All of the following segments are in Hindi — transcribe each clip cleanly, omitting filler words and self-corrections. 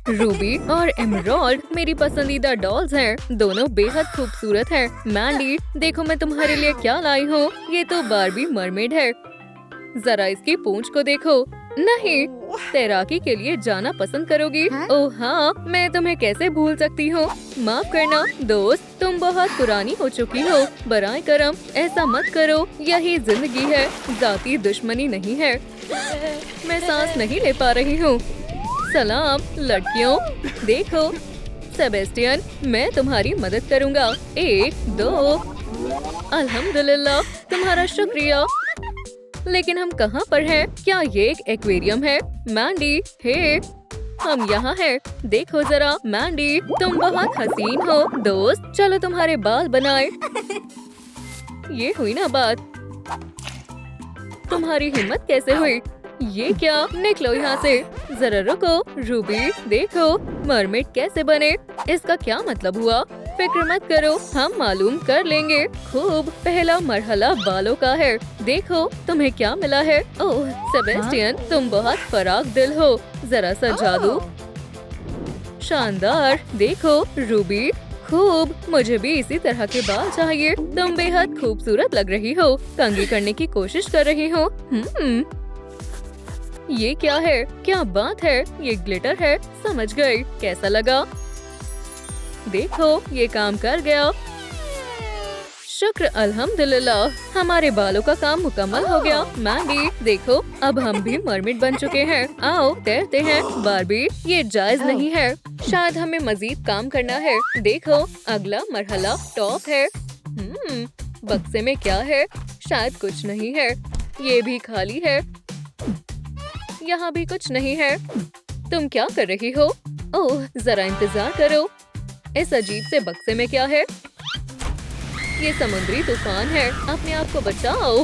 रूबी और एमराल्ड मेरी पसंदीदा डॉल्स हैं। दोनों बेहद खूबसूरत हैं। मैंडी, देखो मैं तुम्हारे लिए क्या लाई हूँ। ये तो बारबी मरमेड है। जरा इसकी पूंछ को देखो। नहीं, तैराकी के लिए जाना पसंद करोगी? ओह हाँ, मैं तुम्हें कैसे भूल सकती हूँ। माफ करना दोस्त, तुम बहुत पुरानी हो चुकी हो। बराए करम, ऐसा मत करो। यही जिंदगी है, जाती दुश्मनी नहीं है। मैं सांस नहीं ले पा रही हूँ। सलाम लड़कियों, देखो सेबेस्टियन, मैं तुम्हारी मदद करूँगा। 1 2 अल्हम्दुलिल्लाह, तुम्हारा शुक्रिया। लेकिन हम कहाँ पर हैं? क्या ये एक एक्वेरियम है? मैंडी, हे, हम यहाँ हैं। देखो जरा मैंडी, तुम बहुत हसीन हो। दोस्त, चलो तुम्हारे बाल बनाए। ये हुई ना बात। तुम्हारी हिम्मत कैसे हुई? ये क्या? निकलो यहाँ से। जरा रुको रूबी, देखो मरमेड कैसे बने। इसका क्या मतलब हुआ? फिक्र मत करो, हम मालूम कर लेंगे। खूब, पहला मरहला बालों का है। देखो तुम्हें क्या मिला है। ओह सेबेस्टियन, तुम बहुत फराक दिल हो। जरा सा जादू। शानदार, देखो रूबी, खूब, मुझे भी इसी तरह के बाल चाहिए। तुम बेहद खूबसूरत लग रही हो। कंघी करने की कोशिश कर रही हो। ये क्या है? क्या बात है? ये ग्लिटर है। समझ गई। कैसा लगा? देखो ये काम कर गया। शुक्र अल्हम्दुलिल्लाह, हमारे बालों का काम मुकम्मल हो गया। मैंडी, देखो अब हम भी मरमेड बन चुके हैं। आओ तैरते हैं। बारबी, ये जायज नहीं है। शायद हमें मजीद काम करना है। देखो अगला मरहला टॉप है। बक्से में क्या है? शायद कुछ नहीं है। ये भी खाली है। यहाँ भी कुछ नहीं है। तुम क्या कर रही हो? ओह जरा इंतजार करो। इस अजीब से बक्से में क्या है? ये समुद्री तूफान है। अपने आप को बचाओ।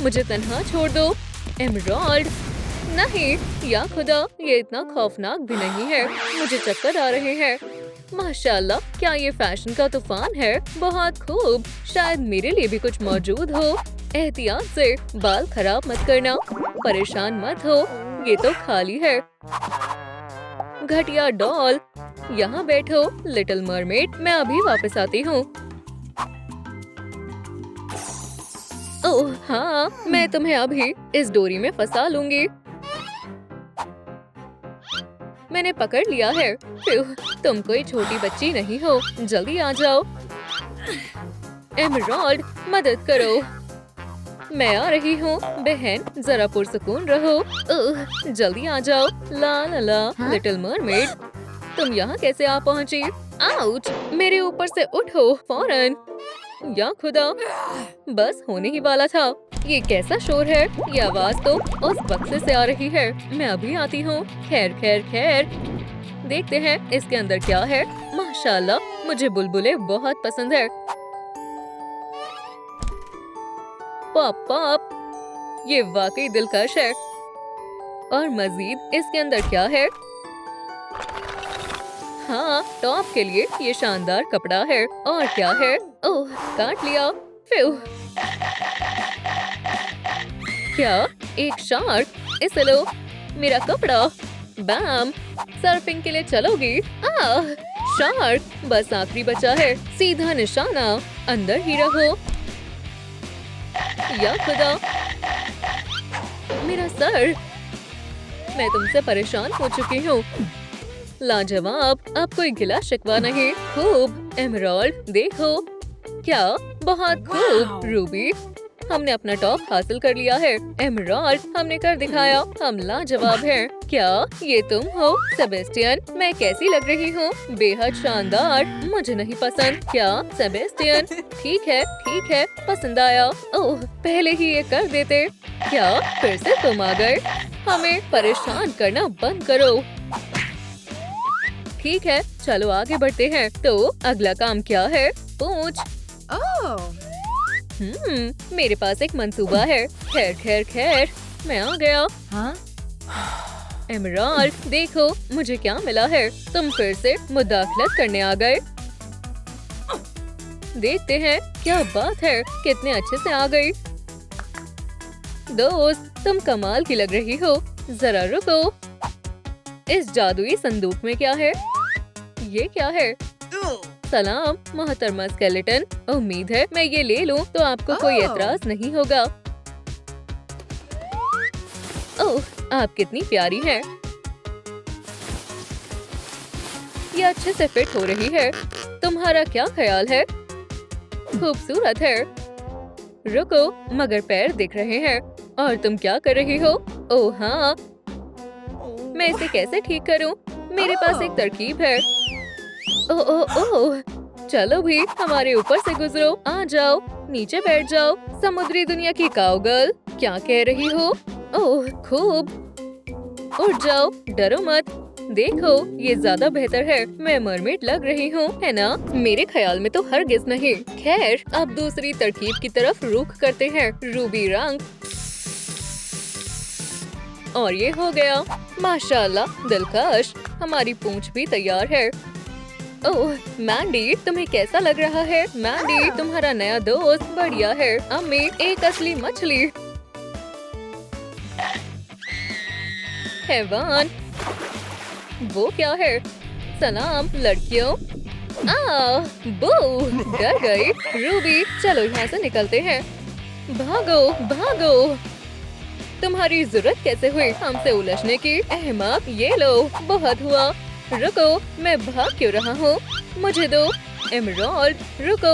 मुझे तन्हा छोड़ दो। एमराल्ड, नहीं, या खुदा, ये इतना खौफनाक भी नहीं है। मुझे चक्कर आ रहे हैं। माशाल्लाह, क्या ये फैशन का तूफान है? बहुत खूब। शायद मेरे लिए भी कुछ मौजूद हो। एहतियात से, बाल खराब मत करना। परेशान मत हो, ये तो खाली है। घटिया डॉल, यहाँ बैठो। लिटिल मरमेड, मैं अभी वापस आती हूँ। ओह हाँ, मैं तुम्हें अभी इस डोरी में फंसा लूंगी। मैंने पकड़ लिया है। तुम कोई छोटी बच्ची नहीं हो। जल्दी आ जाओ। एमराल्ड, मदद करो। मैं आ रही हूँ। बहन, जरा पुरसुकून रहो। जल्दी आ जाओ। ला ला ला, लिटिल मरमेड, तुम यहाँ कैसे आ पहुँची? आउच! मेरे ऊपर से उठो फौरन। या खुदा, बस होने ही वाला था। ये कैसा शोर है? ये आवाज तो उस बक्से से आ रही है। मैं अभी आती हूँ। खैर खैर खैर, देखते हैं इसके अंदर क्या है। माशाल्लाह, मुझे बुलबुले बहुत पसंद है। पॉप पॉप, ये वाकई दिलकश है। और मजीद इसके अंदर क्या है? हाँ, टॉप के लिए ये शानदार कपड़ा है। और क्या है? ओह, काट लिया। क्या? एक शार्क? इसे लो। मेरा कपड़ा। बैम, सर्फिंग के लिए चलोगी? शार्क, बस आखिरी बचा है। सीधा निशाना, अंदर ही रहो। या खुदा, मेरा सर। मैं तुमसे परेशान हो चुकी हूँ। लाजवाब, अब कोई गिला शिकवा नहीं। खूब। एमराल्ड, देखो। क्या? बहुत खूब। रूबी, हमने अपना टॉप हासिल कर लिया है। एमराल्ड, हमने कर दिखाया। हम लाजवाब हैं। क्या ये तुम हो? सेबेस्टियन, मैं कैसी लग रही हूँ? बेहद शानदार। मुझे नहीं पसंद। क्या सेबेस्टियन? ठीक है, पसंद आया। ओह, पहले ही ये कर देते। क्या फिर से तुम आ गए? हमें परेशान करना बंद करो। ठीक है, चलो आगे बढ़ते हैं। तो अगला काम क्या है? पूछ। मेरे पास एक मंसूबा है। खैर खैर खैर, मैं आ गया। एमराल्ड, देखो मुझे क्या मिला है। तुम फिर से मुदाखलत करने आ गए। देखते हैं क्या बात है। कितने अच्छे से आ गई। दोस्त, तुम कमाल की लग रही हो। जरा रुको। इस जादुई संदूक में क्या है? ये क्या है? सलाम मोहतरमा स्केलेटन, उम्मीद है मैं ये ले लूं तो आपको कोई एतराज नहीं होगा। ओह, आप कितनी प्यारी हैं। ये अच्छे से फिट हो रही है। तुम्हारा क्या ख्याल है? खूबसूरत है। रुको, मगर पैर दिख रहे हैं। और तुम क्या कर रही हो? ओह हाँ, मैं इसे कैसे ठीक करूं? मेरे पास एक तरकीब है। ओह ओह ओह, चलो भी हमारे ऊपर से गुजरो। आ जाओ, नीचे बैठ जाओ। समुद्री दुनिया की काउगर्ल, क्या कह रही हो? ओह खूब, उठ जाओ, डरो मत। देखो, ये ज्यादा बेहतर है। मैं मरमेड लग रही हूँ, है ना? मेरे ख्याल में तो हरगिज नहीं। खैर, अब दूसरी तरकीब की तरफ रुख करते हैं। रूबी रंग, और ये हो गया। माशाल्लाह, दिलकश। हमारी पूंछ भी तैयार है। ओह मैंडी, तुम्हें कैसा लग रहा है? मैंडी, तुम्हारा नया दोस्त बढ़िया है। अम्मी, एक असली मछली। हैवान, वो क्या है? सलाम लड़कियों। बू, डर गई। रूबी, चलो यहाँ से निकलते हैं। भागो भागो। तुम्हारी जरूरत कैसे हुई हमसे उलझने की? अहमक, ये लो, बहुत हुआ। रुको, मैं भाग क्यों रहा हूँ? मुझे दो। एमराल्ड, रुको।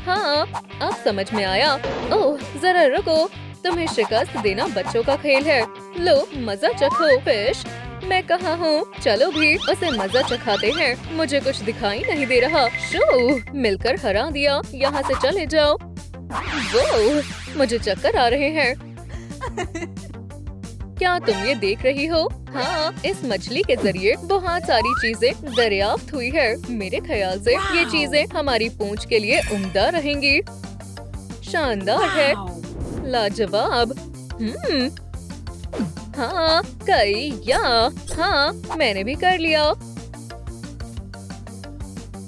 हाँ, अब समझ में आया। ओह, जरा रुको। तुम्हें शिकस्त देना बच्चों का खेल है। लो, मजा चखो। फिश, मैं कहाँ हूँ? चलो भी उसे मजा चखाते हैं। मुझे कुछ दिखाई नहीं दे रहा। शो, मिलकर हरा दिया। यहाँ से चले जाओ। वो, मुझे चक्कर आ रहे हैं। क्या तुम ये देख रही हो? हाँ, इस मछली के जरिए बहुत सारी चीजें दरियाफ्त हुई है। मेरे ख्याल से ये चीजें हमारी पूंछ के लिए उम्दा रहेंगी। शानदार है, लाजवाब। हाँ, हाँ, मैंने भी कर लिया।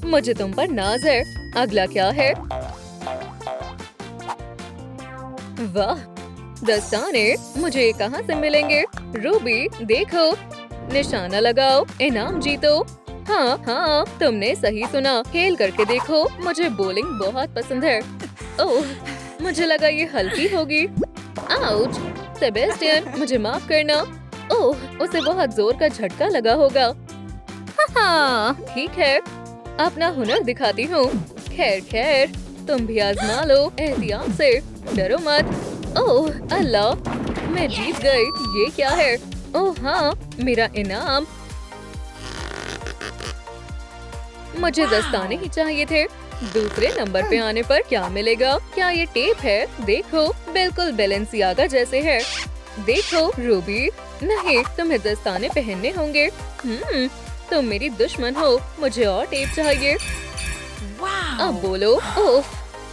मुझे तुम पर नाज है। अगला क्या है? वाह, दस्ताने मुझे कहाँ से मिलेंगे? रूबी, देखो, निशाना लगाओ, इनाम जीतो। हाँ हाँ, तुमने सही सुना। खेल करके देखो। मुझे बॉलिंग बहुत पसंद है। ओह, मुझे लगा ये हल्की होगी। आउच, सेबेस्टियन, मुझे माफ करना। ओह, उसे बहुत जोर का झटका लगा होगा। हाँ, ठीक है, अपना हुनर दिखाती हूँ। खैर खैर, तुम भी आजमा लो एहतियात से। डरो मत। ओह अल्लाह, मैं जीत गई। ये क्या है? ओह हाँ, मेरा इनाम। मुझे दस्ताने ही चाहिए थे। दूसरे नंबर पे आने पर क्या मिलेगा? क्या ये टेप है? देखो, बिल्कुल बैलेंसियागा जैसे है। देखो रूबी, नहीं, तुम्हें दस्ताने पहनने होंगे। तुम मेरी दुश्मन हो। मुझे और टेप चाहिए। अब बोलो। ओह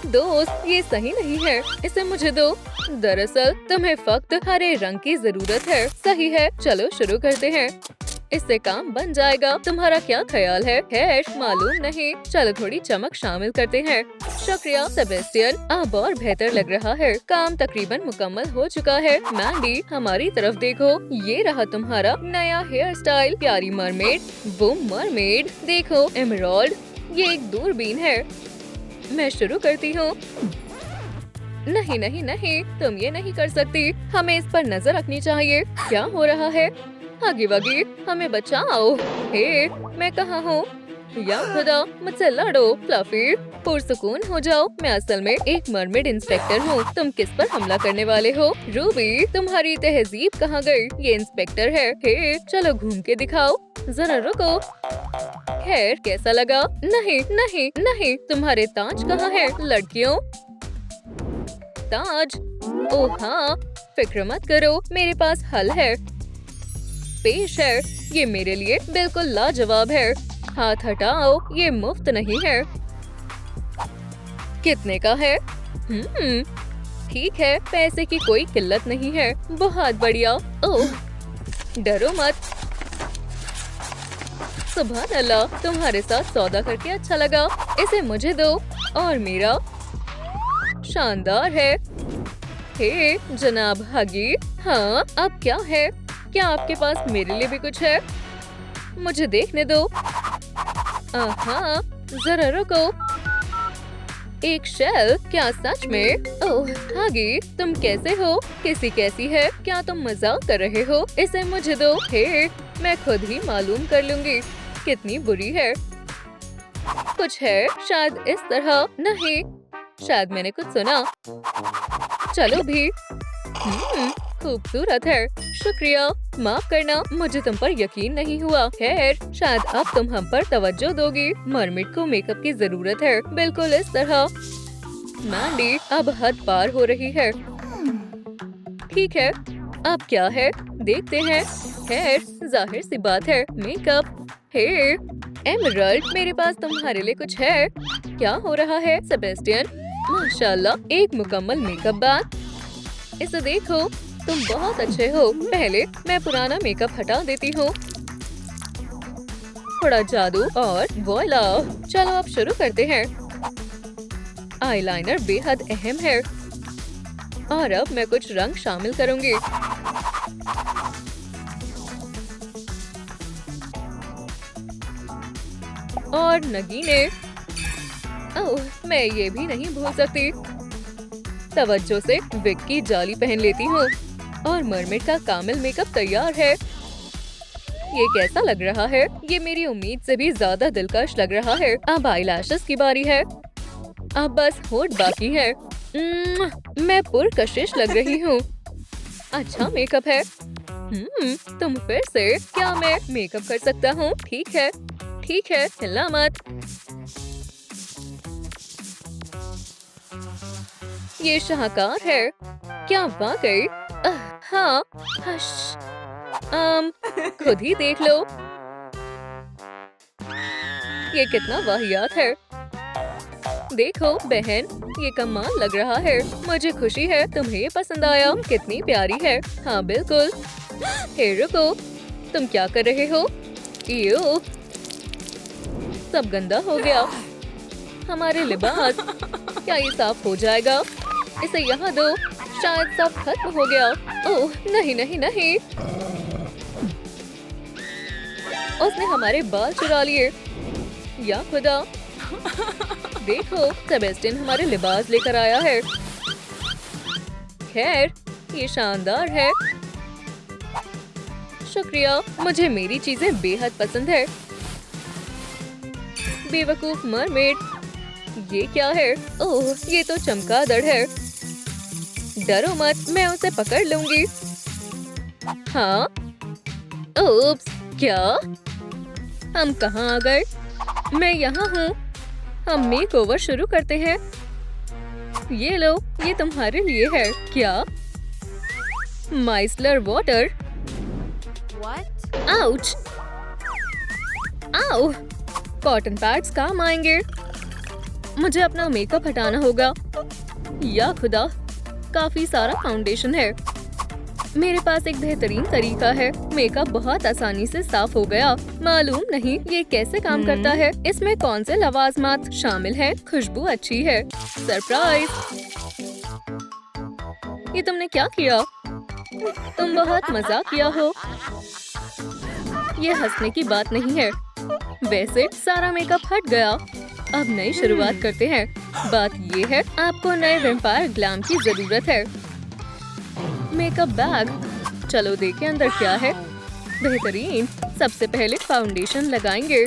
दोस्त, ये सही नहीं है। इसे मुझे दो। दरअसल तुम्हें फक्त हरे रंग की जरूरत है। सही है, चलो शुरू करते हैं। इससे काम बन जाएगा। तुम्हारा क्या ख्याल है? मालूम नहीं। चलो थोड़ी चमक शामिल करते हैं। शुक्रिया सेबेस्टियन, अब और बेहतर लग रहा है। काम तकरीबन मुकम्मल हो चुका है। मैंडी, हमारी तरफ देखो। ये रहा तुम्हारा नया हेयर स्टाइल। प्यारी मरमेड। वो मरमेड। देखो एमराल्ड, ये एक दूरबीन है। मैं शुरू करती हूँ। नहीं नहीं नहीं, तुम ये नहीं कर सकती। हमें इस पर नजर रखनी चाहिए। क्या हो रहा है? आगे वगी, हमें बचाओ। हे, मैं कहाँ हूँ? या खुदा, मुझसे लड़ो। फ्लफी, पुरसुकून हो जाओ। मैं असल में एक मरमेड इंस्पेक्टर हूँ। तुम किस पर हमला करने वाले हो? रूबी, तुम्हारी तहजीब कहाँ गई? ये इंस्पेक्टर है। हे, चलो घूम के दिखाओ। जरा रुको। खैर, कैसा लगा? नहीं नहीं नहीं, तुम्हारे ताज कहाँ है? लड़कियों, ताज। ओह हाँ, फिक्र मत करो, मेरे पास हल है। पेश है, ये मेरे लिए बिल्कुल लाजवाब है। हाथ हटाओ, ये मुफ्त नहीं है। कितने का है? ठीक है, पैसे की कोई किल्लत नहीं है। बहुत बढ़िया। ओह, डरो मत। सुभान अल्लाह, तुम्हारे साथ सौदा करके अच्छा लगा। इसे मुझे दो। और मेरा। शानदार है। हे जनाब हगी। हाँ, अब क्या है? क्या आपके पास मेरे लिए भी कुछ है? मुझे देखने दो। आहा, जरा रुको। एक शेल? क्या सच में? ओह हागी, तुम कैसे हो? कैसी है? क्या तुम मजाक कर रहे हो? इसे मुझे दो। हे, मैं खुद ही मालूम कर लूंगी कितनी बुरी है। कुछ है शायद इस तरह। नहीं, शायद मैंने कुछ सुना। चलो भी। खूबसूरत है। शुक्रिया। माफ करना, मुझे तुम पर यकीन नहीं हुआ। खैर, शायद अब तुम हम पर तवज्जो दोगी। मरमिड को मेकअप की जरूरत है, बिल्कुल इस तरह। मैंडी, अब हद पार हो रही है। ठीक है, अब क्या है देखते हैं। खैर, जाहिर सी बात है, मेकअप। हे एमरल्ड, मेरे पास तुम्हारे लिए कुछ है। क्या हो रहा है सेबेस्टियन? माशाल्लाह, एक मुकम्मल मेकअप बैग। इसे देखो, तुम बहुत अच्छे हो। पहले मैं पुराना मेकअप हटा देती हूँ। थोड़ा जादू और वॉइला। चलो अब शुरू करते हैं। आईलाइनर बेहद अहम है और अब मैं कुछ रंग शामिल करूंगी। और नगीने। ओह, मैं ये भी नहीं भूल सकती। तवज्जो से विग की जाली पहन लेती हूँ और मरमेड का कामिल मेकअप तैयार है। ये कैसा लग रहा है? ये मेरी उम्मीद से भी ज्यादा दिलकश लग रहा है। अब आईलैशेस की बारी है। अब बस होठ बाकी है। मैं पुरकशिश लग रही हूँ। अच्छा मेकअप है। तुम फिर से? क्या मैं मेकअप कर सकता हूँ? ठीक है, हिलना मत। ये शाहकार है। क्या वाकई? हाँ, हश। खुद ही देख लो। ये कितना वाहियात है। देखो बहन, ये कमाल लग रहा है। मुझे खुशी है तुम्हें ये पसंद आया। कितनी प्यारी है। हाँ बिल्कुल। हे रुको, तुम क्या कर रहे हो? ईयो, सब गंदा हो गया। हमारे लिबास। क्या ये साफ हो जाएगा? इसे यहाँ दो। शायद सब खत्म हो गया। ओह नहीं नहीं नहीं, उसने हमारे बाल चुरा लिए। या खुदा, देखो सेबेस्टियन हमारे लिबास लेकर आया है। खैर, ये शानदार है। शुक्रिया, मुझे मेरी चीजें बेहद पसंद है। बेवकूफ मरमेड। ये क्या है? ओह, ये तो चमगादड़ है। डरो मत, मैं उसे पकड़ लूंगी। हाँ, ओप्स, क्या? हम कहाँ आ गए? मैं यहाँ हूँ। हम मेकओवर शुरू करते हैं। ये लो, ये तुम्हारे लिए है। क्या? Micellar water. आउच! आओ! कॉटन पैड्स काम आएंगे। मुझे अपना मेकअप हटाना होगा। या खुदा, काफी सारा फाउंडेशन है। मेरे पास एक बेहतरीन तरीका है। मेकअप बहुत आसानी से साफ हो गया। मालूम नहीं ये कैसे काम करता है। इसमें कौन से लवाजमात शामिल हैं? खुशबू अच्छी है। सरप्राइज! ये तुमने क्या किया? तुम बहुत मजाकिया हो। ये हंसने की बात नहीं है। वैसे सारा मेकअप हट गया। अब नई शुरुआत करते हैं। बात ये है, आपको नए वेम्पायर ग्लैम की जरूरत है। Makeup bag. चलो देखें अंदर क्या है। बेहतरीन। सबसे पहले फाउंडेशन लगाएंगे।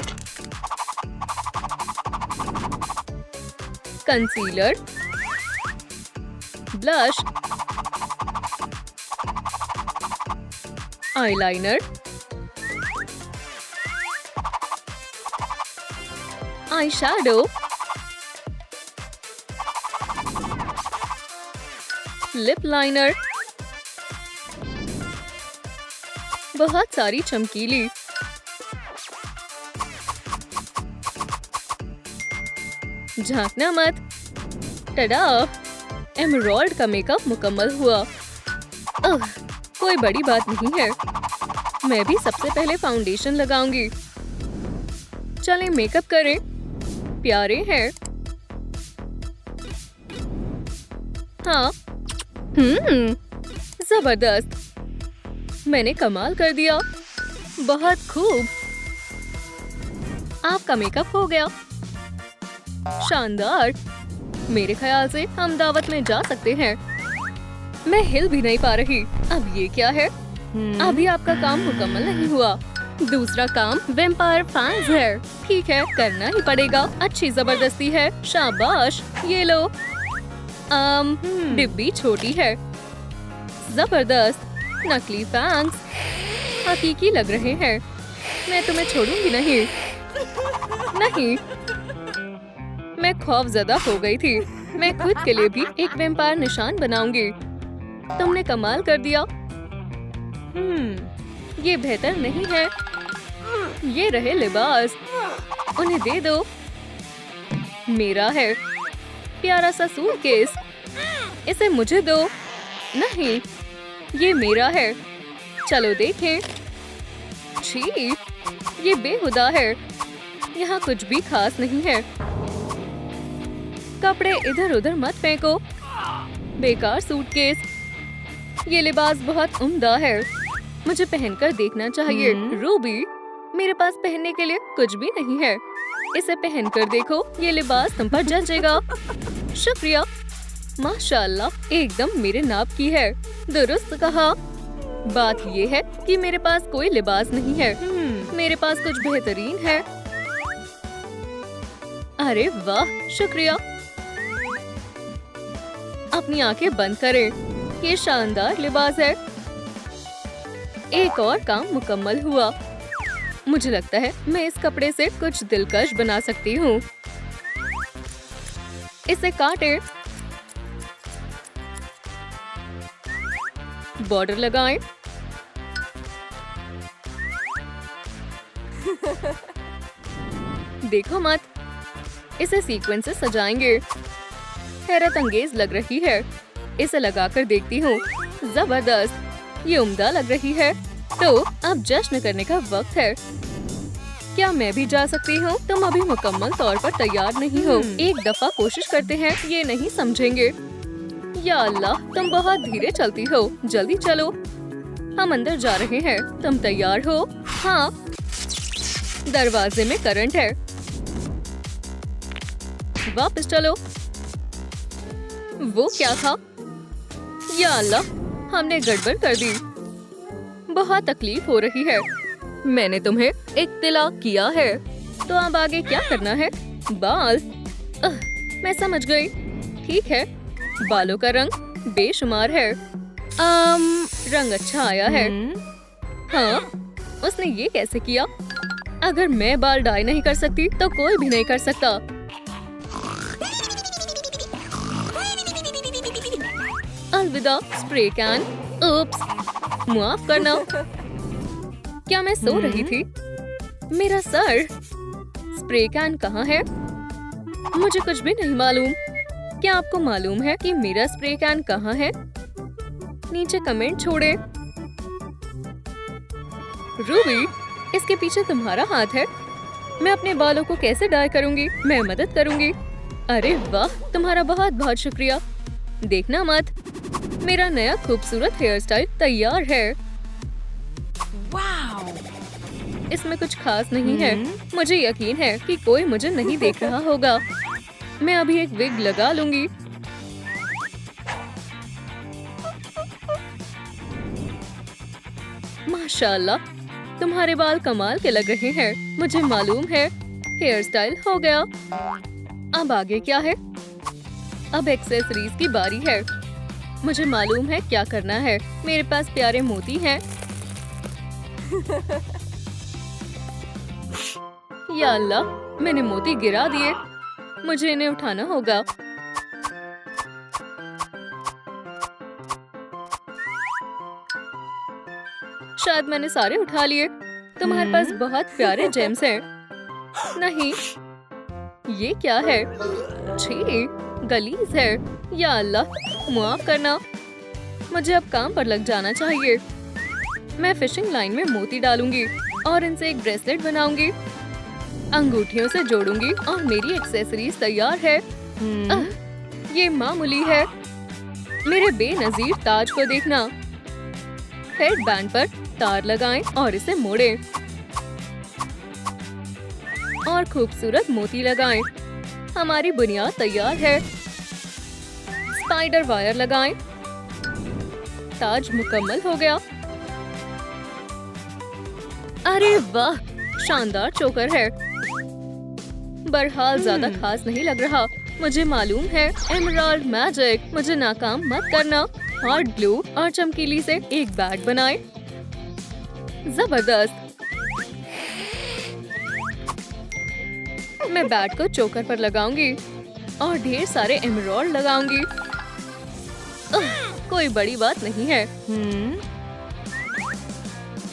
Concealer, blush, eyeliner, eye shadow, lip liner, बहुत सारी चमकीली, झांकना मत। टडा, एमराल्ड का मेकअप मुकम्मल हुआ। कोई बड़ी बात नहीं है। मैं भी सबसे पहले फाउंडेशन लगाऊंगी। चलें मेकअप करें। प्यारे हैं। हाँ, जबरदस्त। मैंने कमाल कर दिया। बहुत खूब। आपका मेकअप हो गया। शानदार। मेरे ख्याल से हम दावत में जा सकते हैं। मैं हिल भी नहीं पा रही। अब ये क्या है? अभी आपका काम मुकम्मल नहीं हुआ। दूसरा काम वैम्पायर फैंस है। ठीक है, करना ही पड़ेगा। अच्छी जबरदस्ती है। शाबाश, ये लो। डिब्बी छोटी है। जबरदस्त। नकली फैंस हकीकी लग रहे हैं। मैं तुम्हें छोड़ूंगी नहीं। नहीं, मैं खौफजदा हो गई थी। मैं खुद के लिए भी एक वैम्पायर निशान बनाऊंगी। तुमने कमाल कर दिया। ये बेहतर नहीं है। ये रहे लिबास। उन्हें दे दो। मेरा है। प्यारा सा सूटकेस। इसे मुझे दो। नहीं, ये मेरा है। चलो देखें। छी, ये बेहुदा है। यहाँ कुछ भी खास नहीं है। कपड़े इधर उधर मत फेंको। बेकार सूटकेस। ये लिबास बहुत उम्दा है। मुझे पहनकर देखना चाहिए। रूबी, मेरे पास पहनने के लिए कुछ भी नहीं है। इसे पहनकर देखो, ये लिबास तुम पर जचेगा। शुक्रिया। माशाल्लाह, एकदम मेरे नाप की है। दुरुस्त कहा। बात ये है कि मेरे पास कोई लिबास नहीं है। मेरे पास कुछ बेहतरीन है। अरे वाह, शुक्रिया। अपनी आंखें बंद करें। ये शानदार लिबास है। एक और काम मुकम्मल हुआ। मुझे लगता है मैं इस कपड़े से कुछ दिलकश बना सकती हूँ। इसे काटें। बॉर्डर लगाएं। देखो मत। इसे सीक्वेंस से सजाएंगे। हैरत अंगेज लग रही है। इसे लगाकर देखती हूँ। जबरदस्त, ये उम्दा लग रही है। तो अब जश्न करने का वक्त है। क्या मैं भी जा सकती हूँ? तुम अभी मुकम्मल तौर पर तैयार नहीं हो। एक दफा कोशिश करते हैं, ये नहीं समझेंगे। या अल्लाह, तुम बहुत धीरे चलती हो। जल्दी चलो, हम अंदर जा रहे हैं। तुम तैयार हो? हाँ। दरवाजे में करंट है। वापस चलो। वो क्या था? या अल्लाह, हमने गड़बड़ कर दी। बहुत तकलीफ हो रही है। मैंने तुम्हें इत्तला किया है। तो अब आगे क्या करना है? बाल। मैं समझ गई। ठीक है, बालों का रंग बेशुमार है। रंग अच्छा आया है। हाँ, उसने ये कैसे किया? अगर मैं बाल डाई नहीं कर सकती तो कोई भी नहीं कर सकता। अलविदा स्प्रे कैन। उप्स, माफ करना। क्या मैं सो रही थी? मेरा सर। स्प्रे कैन कहाँ है? मुझे कुछ भी नहीं मालूम। क्या आपको मालूम है कि मेरा स्प्रे कैन कहाँ है? नीचे कमेंट छोड़े। रूबी, इसके पीछे तुम्हारा हाथ है। मैं अपने बालों को कैसे डाई करूंगी? मैं मदद करूंगी। अरे वाह, तुम्हारा बहुत बहुत शुक्रिया। देखना मत, मेरा नया खूबसूरत हेयर स्टाइल तैयार है। इसमें कुछ खास नहीं है। मुझे यकीन है कि कोई मुझे नहीं देख रहा होगा। मैं अभी एक विग लगा लूंगी। माशाल्लाह, तुम्हारे बाल कमाल के लग रहे हैं। मुझे मालूम है। हेयर स्टाइल हो गया। अब आगे क्या है? अब एक्सेसरीज की बारी है। मुझे मालूम है क्या करना है। मेरे पास प्यारे मोती हैं। या अल्लाह, मैंने मोती गिरा दिए। मुझे इन्हें उठाना होगा। शायद मैंने सारे उठा लिए। तुम्हारे पास बहुत प्यारे जेम्स हैं। नहीं, ये क्या है? छी, गलीज है। या अल्लाह, माफ करना। मुझे अब काम पर लग जाना चाहिए। मैं फिशिंग लाइन में मोती डालूंगी और इनसे एक ब्रेसलेट बनाऊंगी। अंगूठियों से जोड़ूंगी और मेरी एक्सेसरीज तैयार है। ये मामूली है। मेरे बेनजीर ताज को देखना। हेड बैंड पर तार लगाएं और इसे मोड़ें। और खूबसूरत मोती लगाएं। हमारी बुनियाद तैयार है। स्पाइडर वायर लगाएं। ताज मुकम्मल हो गया। अरे वाह, शानदार चोकर है। बहरहाल ज्यादा खास नहीं लग रहा। मुझे मालूम है, एमराल्ड मैजिक। मुझे नाकाम मत करना। हॉट ग्लू और चमकीली से एक बैग बनाएं। जबरदस्त। मैं बैट को चोकर पर लगाऊंगी और ढेर सारे एमराल्ड लगाऊंगी। कोई बड़ी बात नहीं है।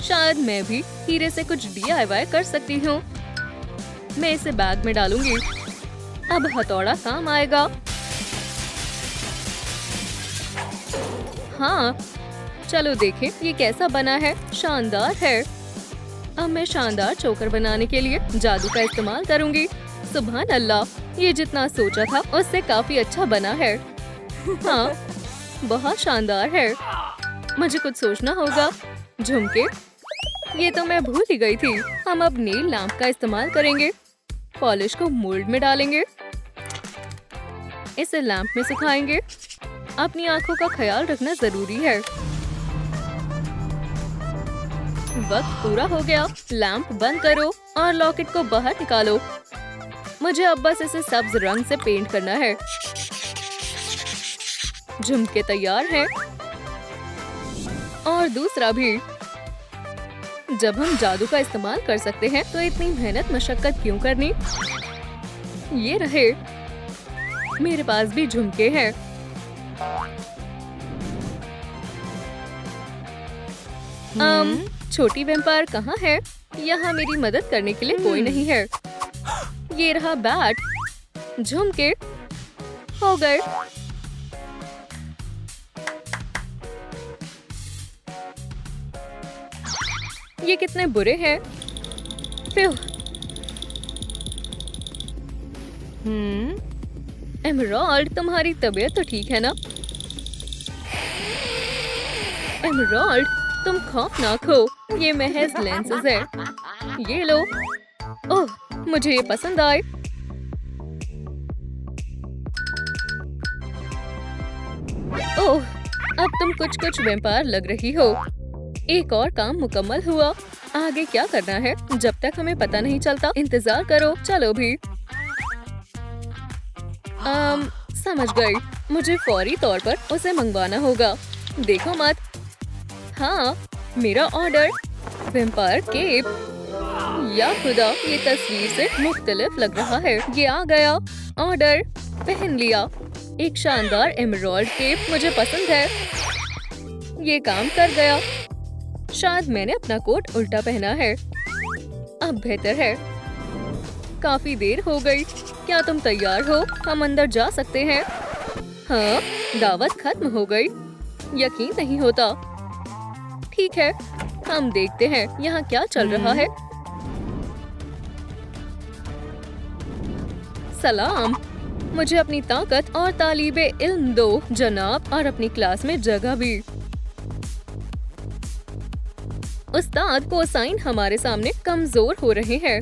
शायद मैं भी हीरे से कुछ DIY कर सकती हूँ। मैं इसे बैग में डालूंगी। अब हथौड़ा काम आएगा। हाँ, चलो देखें ये कैसा बना है। शानदार है। अब मैं शानदार चोकर बनाने के लिए जादू का इस्तेमाल करूंगी। सुभान अल्लाह, ये जितना सोचा था उससे काफी अच्छा बना है। हाँ, बहुत शानदार है। मुझे कुछ सोचना होगा। झुमके, ये तो मैं भूल ही गई थी। हम अब नील लैंप का इस्तेमाल करेंगे। पॉलिश को मोल्ड में डालेंगे। इसे लैंप में सुखाएंगे। अपनी आंखों का ख्याल रखना जरूरी है। वक्त पूरा हो गया। लैंप बंद करो और लॉकेट को बाहर निकालो। मुझे अब बस इसे सब्ज रंग से पेंट करना है। झुमके तैयार हैं और दूसरा भी। जब हम जादू का इस्तेमाल कर सकते हैं तो इतनी मेहनत मशक्कत क्यों करनी। ये रहे। मेरे पास भी झुमके हैं। छोटी वेम्पायर कहाँ है? यहाँ मेरी मदद करने के लिए कोई नहीं है। ये रहा बैट। झुमके हो गए। ये कितने बुरे हैं। एमराल्ड, तुम्हारी तबीयत तो ठीक है ना? एमराल्ड, तुम खौफनाक हो। ये महज लेंसेज है। ये लो। ओह, मुझे ये पसंद आए। ओह, अब तुम कुछ वेम्पायर लग रही हो। एक और काम मुकम्मल हुआ। आगे क्या करना है जब तक हमें पता नहीं चलता। इंतजार करो। चलो भी। समझ गई। मुझे फौरी तौर पर उसे मंगवाना होगा। देखो मत। हाँ, मेरा ऑर्डर। Vampire cap. या खुदा, ये तस्वीर से मुख्तलिफ लग रहा है। ये आ गया। ऑर्डर पहन लिया। एक शानदार एमराल्ड केप मुझे पसंद है। ये काम कर गया। शायद मैंने अपना कोट उल्टा पहना है। अब बेहतर है। काफी देर हो गई। क्या तुम तैयार हो? हम अंदर जा सकते हैं। हाँ, दावत खत्म हो गई। यकीन नहीं होता। ठीक है, हम देखते हैं यहाँ क्या चल रहा है। सलाम। मुझे अपनी ताकत और तालीबे इल्म दो जनाब, और अपनी क्लास में जगह भी। उस्ताद, कोसाइन हमारे सामने कमजोर हो रहे हैं।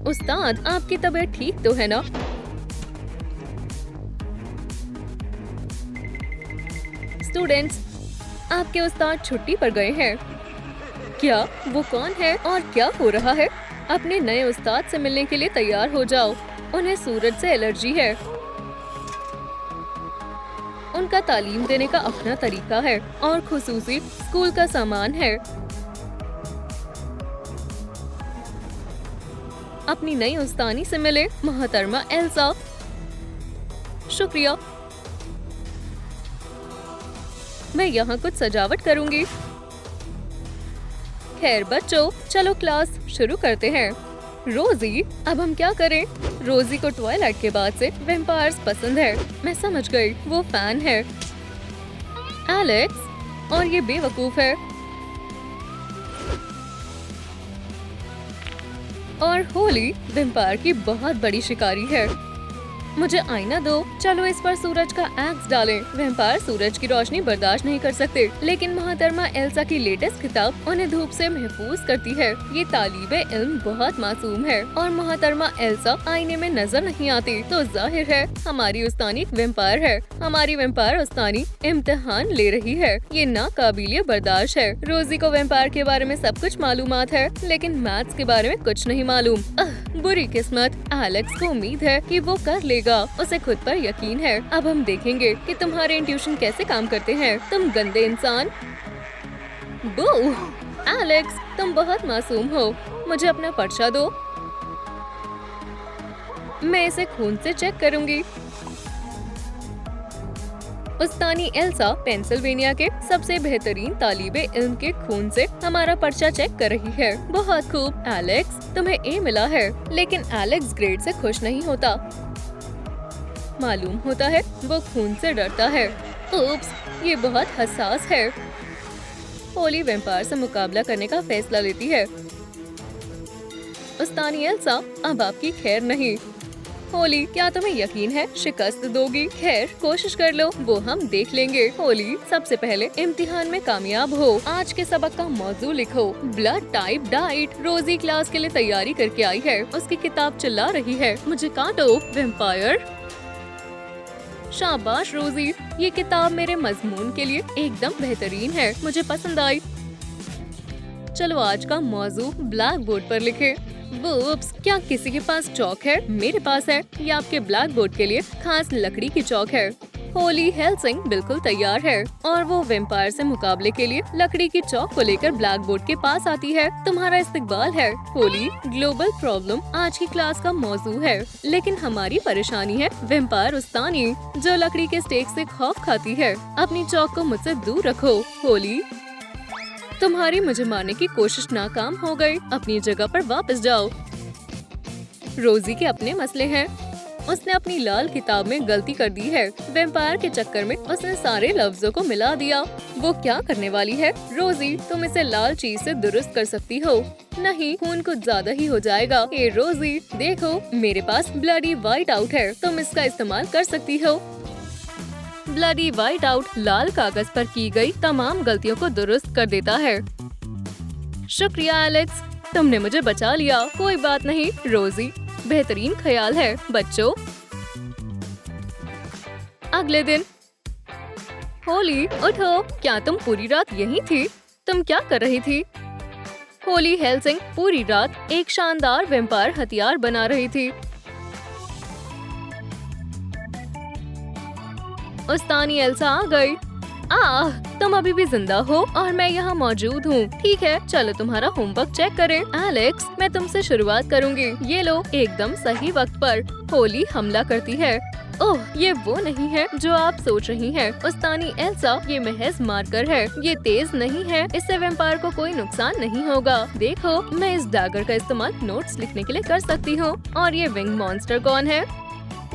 उस्ताद, आपकी तबीयत ठीक तो है ना? स्टूडेंट्स, आपके उस्ताद छुट्टी पर गए हैं। क्या? वो कौन है और क्या हो रहा है? अपने नए उस्ताद से मिलने के लिए तैयार हो जाओ। उन्हें सूरज से एलर्जी है। उनका तालीम देने का अपना तरीका है और खुसूसी स्कूल का सामान है। अपनी नई उस्तानी से मिले मोहतरमा एल्सा। शुक्रिया। मैं यहाँ कुछ सजावट करूँगी। खैर बच्चों, चलो क्लास शुरू करते हैं। रोजी, अब हम क्या करें? रोजी को ट्वाइलाइट के बाद से वैम्पायर्स पसंद है। मैं समझ गई, वो फैन है। एलेक्स, और ये बेवकूफ है। और होली वैम्पायर की बहुत बड़ी शिकारी है। मुझे आईना दो। चलो इस पर सूरज का एक्स डालें। वैम्पायर सूरज की रोशनी बर्दाश्त नहीं कर सकते, लेकिन मोहतरमा एल्सा की लेटेस्ट किताब उन्हें धूप से महफूज करती है। ये तालिबे इल्म बहुत मासूम है और मोहतरमा एल्सा आईने में नजर नहीं आती, तो जाहिर है हमारी उस्तानी एक वैम्पायर है। हमारी वैम्पायर उस्तानी इम्तिहान ले रही है। ये नाकाबिले बर्दाश्त है। रोजी को वैम्पायर के बारे में सब कुछ मालूमात है, लेकिन मैथ्स के बारे में कुछ नहीं मालूम। बुरी किस्मत। एलेक्स को उम्मीद है कि वो कर लेगा, उसे खुद पर यकीन है। अब हम देखेंगे कि तुम्हारे इंट्यूशन कैसे काम करते हैं, तुम गंदे इंसान। बू! एलेक्स, तुम बहुत मासूम हो। मुझे अपना पर्चा दो, मैं इसे खून से चेक करूंगी। उस्तानी एल्सा पेंसिल्वेनिया के सबसे बेहतरीन तालिबे इल्म के खून से हमारा पर्चा चेक कर रही है। बहुत खूब एलेक्स, तुम्हें ए मिला है। लेकिन एलेक्स ग्रेड से खुश नहीं होता। मालूम होता है वो खून से डरता है। उप्स, ये बहुत हसास है। होली वैम्पायर से मुकाबला करने का फैसला लेती है। उस्तानी एल्सा, अब आपकी खैर नहीं। होली, क्या तुम्हें यकीन है शिकस्त दोगी? खैर कोशिश कर लो, वो हम देख लेंगे। होली, सबसे पहले इम्तिहान में कामयाब हो। आज के सबक का मौजू लिखो, ब्लड टाइप डाइट। रोजी क्लास के लिए तैयारी करके आई है, उसकी किताब चिल्ला रही है, मुझे काटो वैम्पायर। शाबाश रोजी, ये किताब मेरे मजमून के लिए एकदम बेहतरीन है, मुझे पसंद आई। चलो आज का मौजू ब्लैक बोर्ड पर लिखे। वुप्स, क्या किसी के पास चौक है? मेरे पास है। ये आपके ब्लैक बोर्ड के लिए खास लकड़ी की चौक है। होली हेल्सिंग बिल्कुल तैयार है और वो वैम्पायर से मुकाबले के लिए लकड़ी की चौक को लेकर ब्लैक बोर्ड के पास आती है। तुम्हारा इस्तकबाल है। होली, ग्लोबल प्रॉब्लम आज की क्लास का मौजू है, लेकिन हमारी परेशानी है वैम्पायर उस्तानी, जो लकड़ी के स्टेक से खौफ खाती है। अपनी चौक को मुझसे दूर रखो। होली, तुम्हारी मुझे मारने की कोशिश नाकाम हो गई। अपनी जगह पर वापस जाओ। रोजी के अपने मसले हैं। उसने अपनी लाल किताब में गलती कर दी है। वैम्पायर के चक्कर में उसने सारे लफ्जों को मिला दिया। वो क्या करने वाली है? रोजी, तुम इसे लाल चीज से दुरुस्त कर सकती हो। नहीं, खून कुछ ज्यादा ही हो जाएगा। ए रोजी, देखो मेरे पास ब्लडी वाइट आउट है, तुम इसका इस्तेमाल कर सकती हो। ब्लडी वाइट आउट लाल कागज पर की गई तमाम गलतियों को दुरुस्त कर देता है। शुक्रिया एलेक्स, तुमने मुझे बचा लिया। कोई बात नहीं रोजी, बेहतरीन ख्याल है। बच्चों, अगले दिन। होली, उठो। क्या तुम पूरी रात यहीं थी? तुम क्या कर रही थी? होली हेल्सिंग पूरी रात एक शानदार वैम्पायर हथियार बना रही थी। उस्तानी एल्सा आ गई। तुम अभी भी जिंदा हो और मैं यहाँ मौजूद हूँ। ठीक है, चलो तुम्हारा होमवर्क चेक करें। एलेक्स, मैं तुमसे शुरुआत करूँगी। ये लो, एकदम सही वक्त पर। होली हमला करती है। ओह, ये वो नहीं है जो आप सोच रही हैं। उस्तानी एल्सा, ये महज मार्कर है, ये तेज नहीं है, इससे वैम्पायर को कोई नुकसान नहीं होगा। देखो, मैं इस डैगर का इस्तेमाल नोट्स लिखने के लिए कर सकती हूँ। और ये विंग मॉन्स्टर कौन है?